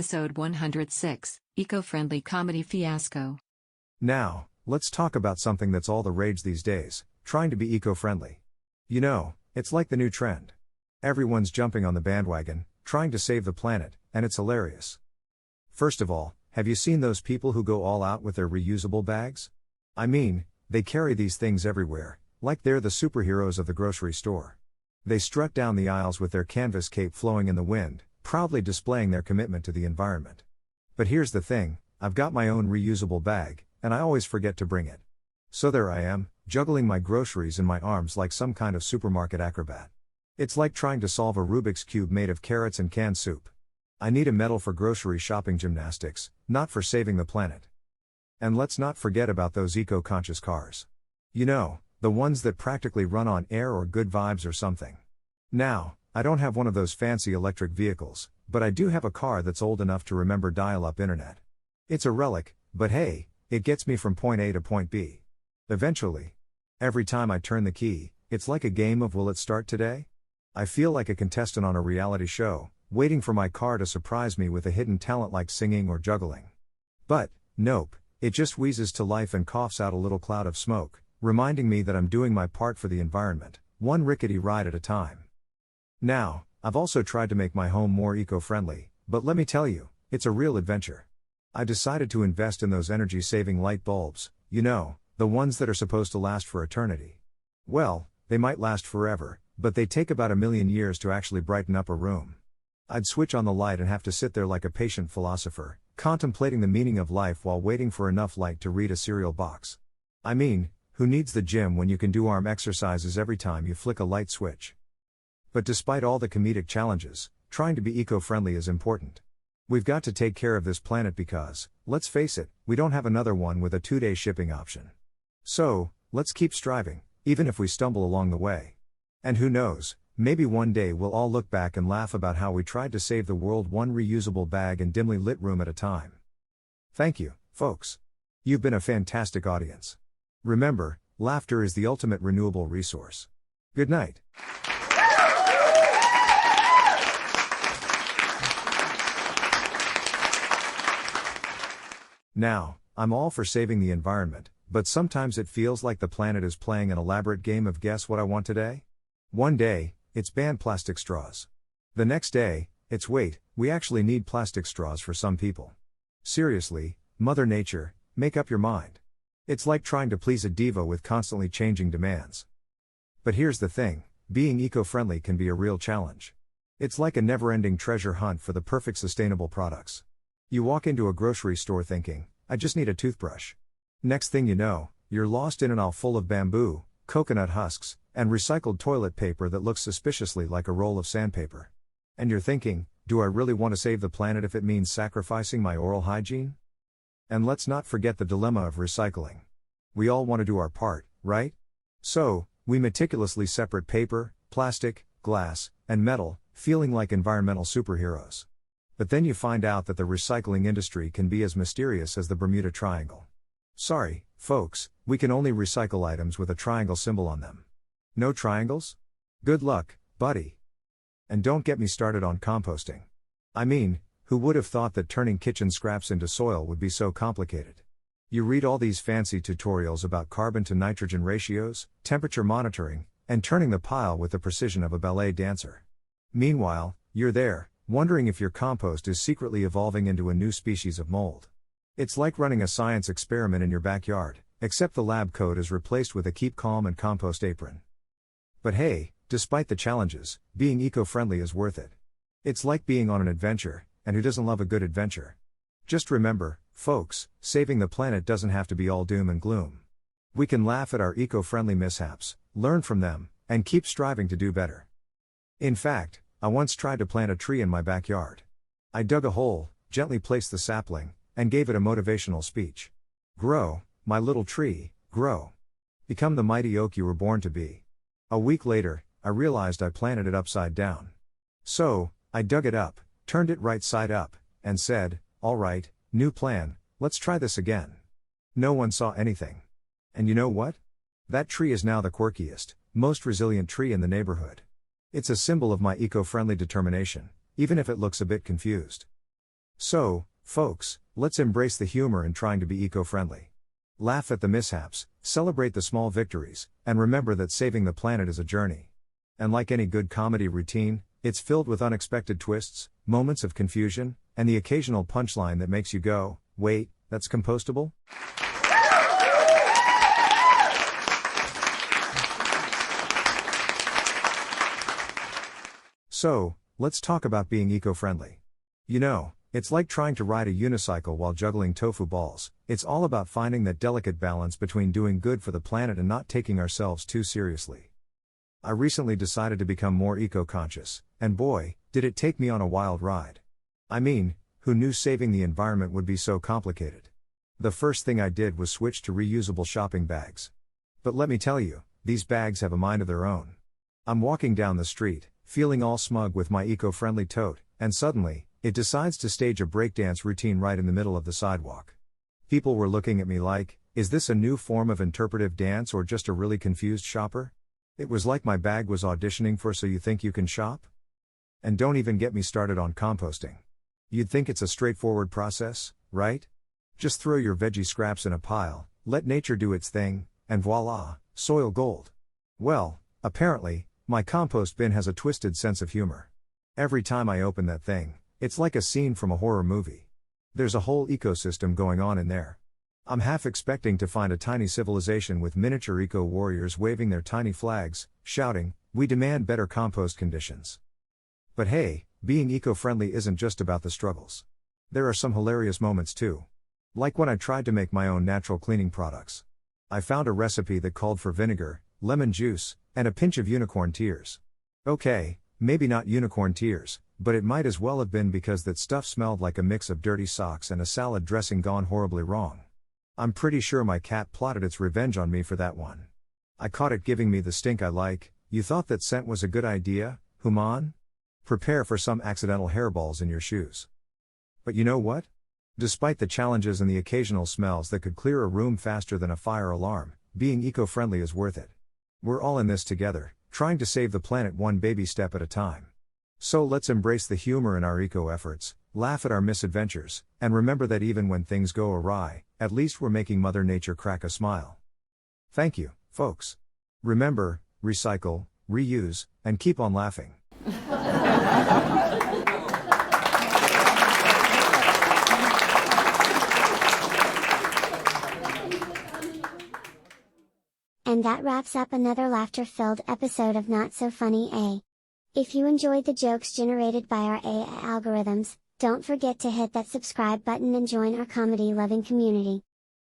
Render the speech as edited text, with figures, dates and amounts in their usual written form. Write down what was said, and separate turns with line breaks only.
Episode 106, Eco-Friendly Comedy Fiasco.
Now, let's talk about something that's all the rage these days, trying to be eco-friendly. You know, it's like the new trend. Everyone's jumping on the bandwagon, trying to save the planet, and it's hilarious. First of all, have you seen those people who go all out with their reusable bags? I mean, they carry these things everywhere, like they're the superheroes of the grocery store. They strut down the aisles with their canvas cape flowing in the wind, proudly displaying their commitment to the environment. But here's the thing, I've got my own reusable bag, and I always forget to bring it. So there I am, juggling my groceries in my arms like some kind of supermarket acrobat. It's like trying to solve a Rubik's Cube made of carrots and canned soup. I need a medal for grocery shopping gymnastics, not for saving the planet. And let's not forget about those eco-conscious cars. You know, the ones that practically run on air or good vibes or something. Now, I don't have one of those fancy electric vehicles, but I do have a car that's old enough to remember dial-up internet. It's a relic, but hey, it gets me from point A to point B. Eventually. Every time I turn the key, it's like a game of will it start today? I feel like a contestant on a reality show, waiting for my car to surprise me with a hidden talent like singing or juggling. But, nope, it just wheezes to life and coughs out a little cloud of smoke, reminding me that I'm doing my part for the environment, one rickety ride at a time. Now, I've also tried to make my home more eco-friendly, but let me tell you, it's a real adventure. I decided to invest in those energy-saving light bulbs, you know, the ones that are supposed to last for eternity. Well, they might last forever, but they take about 1,000,000 years to actually brighten up a room. I'd switch on the light and have to sit there like a patient philosopher, contemplating the meaning of life while waiting for enough light to read a cereal box. I mean, who needs the gym when you can do arm exercises every time you flick a light switch? But despite all the comedic challenges, trying to be eco-friendly is important. We've got to take care of this planet because, let's face it, we don't have another one with a 2-day shipping option. So, let's keep striving, even if we stumble along the way. And who knows, maybe one day we'll all look back and laugh about how we tried to save the world one reusable bag and dimly lit room at a time. Thank you, folks. You've been a fantastic audience. Remember, laughter is the ultimate renewable resource. Good night. Now, I'm all for saving the environment, but sometimes it feels like the planet is playing an elaborate game of guess what I want today? One day, it's ban plastic straws. The next day, it's wait, we actually need plastic straws for some people. Seriously, Mother Nature, make up your mind. It's like trying to please a diva with constantly changing demands. But here's the thing, being eco-friendly can be a real challenge. It's like a never-ending treasure hunt for the perfect sustainable products. You walk into a grocery store thinking, I just need a toothbrush. Next thing you know, you're lost in an aisle full of bamboo, coconut husks, and recycled toilet paper that looks suspiciously like a roll of sandpaper. And you're thinking, do I really want to save the planet if it means sacrificing my oral hygiene? And let's not forget the dilemma of recycling. We all want to do our part, right? So, we meticulously separate paper, plastic, glass, and metal, feeling like environmental superheroes. But then you find out that the recycling industry can be as mysterious as the Bermuda Triangle. Sorry, folks, we can only recycle items with a triangle symbol on them. No triangles? Good luck, buddy. And don't get me started on composting. I mean, who would have thought that turning kitchen scraps into soil would be so complicated? You read all these fancy tutorials about carbon to nitrogen ratios, temperature monitoring, and turning the pile with the precision of a ballet dancer. Meanwhile, you're there, wondering if your compost is secretly evolving into a new species of mold. It's like running a science experiment in your backyard, except the lab coat is replaced with a keep calm and compost apron. But hey, despite the challenges, being eco-friendly is worth it. It's like being on an adventure, and who doesn't love a good adventure? Just remember, folks, saving the planet doesn't have to be all doom and gloom. We can laugh at our eco-friendly mishaps, learn from them, and keep striving to do better. In fact, I once tried to plant a tree in my backyard. I dug a hole, gently placed the sapling, and gave it a motivational speech. Grow, my little tree, grow. Become the mighty oak you were born to be. A week later, I realized I planted it upside down. So, I dug it up, turned it right side up, and said, all right, new plan, let's try this again. No one saw anything. And you know what? That tree is now the quirkiest, most resilient tree in the neighborhood. It's a symbol of my eco-friendly determination, even if it looks a bit confused. So, folks, let's embrace the humor in trying to be eco-friendly. Laugh at the mishaps, celebrate the small victories, and remember that saving the planet is a journey. And like any good comedy routine, it's filled with unexpected twists, moments of confusion, and the occasional punchline that makes you go, wait, that's compostable? So, let's talk about being eco-friendly. You know, it's like trying to ride a unicycle while juggling tofu balls. It's all about finding that delicate balance between doing good for the planet and not taking ourselves too seriously. I recently decided to become more eco-conscious, and boy, did it take me on a wild ride. I mean, who knew saving the environment would be so complicated? The first thing I did was switch to reusable shopping bags. But let me tell you, these bags have a mind of their own. I'm walking down the street, feeling all smug with my eco-friendly tote, and suddenly, it decides to stage a breakdance routine right in the middle of the sidewalk. People were looking at me like, is this a new form of interpretive dance or just a really confused shopper? It was like my bag was auditioning for So You Think You Can Shop? And don't even get me started on composting. You'd think it's a straightforward process, right? Just throw your veggie scraps in a pile, let nature do its thing, and voila, soil gold. Well, apparently, my compost bin has a twisted sense of humor. Every time I open that thing, it's like a scene from a horror movie. There's a whole ecosystem going on in there. I'm half expecting to find a tiny civilization with miniature eco-warriors waving their tiny flags, shouting, "We demand better compost conditions." But hey, being eco-friendly isn't just about the struggles. There are some hilarious moments too. Like when I tried to make my own natural cleaning products. I found a recipe that called for vinegar, lemon juice, and a pinch of unicorn tears. Okay, maybe not unicorn tears, but it might as well have been because that stuff smelled like a mix of dirty socks and a salad dressing gone horribly wrong. I'm pretty sure my cat plotted its revenge on me for that one. I caught it giving me the stink I like. You thought that scent was a good idea, human? Prepare for some accidental hairballs in your shoes. But you know what? Despite the challenges and the occasional smells that could clear a room faster than a fire alarm, being eco-friendly is worth it. We're all in this together, trying to save the planet one baby step at a time. So let's embrace the humor in our eco-efforts, laugh at our misadventures, and remember that even when things go awry, at least we're making Mother Nature crack a smile. Thank you, folks. Remember, recycle, reuse, and keep on laughing.
And that wraps up another laughter-filled episode of Not So Funny A. If you enjoyed the jokes generated by our AI algorithms, don't forget to hit that subscribe button and join our comedy-loving community.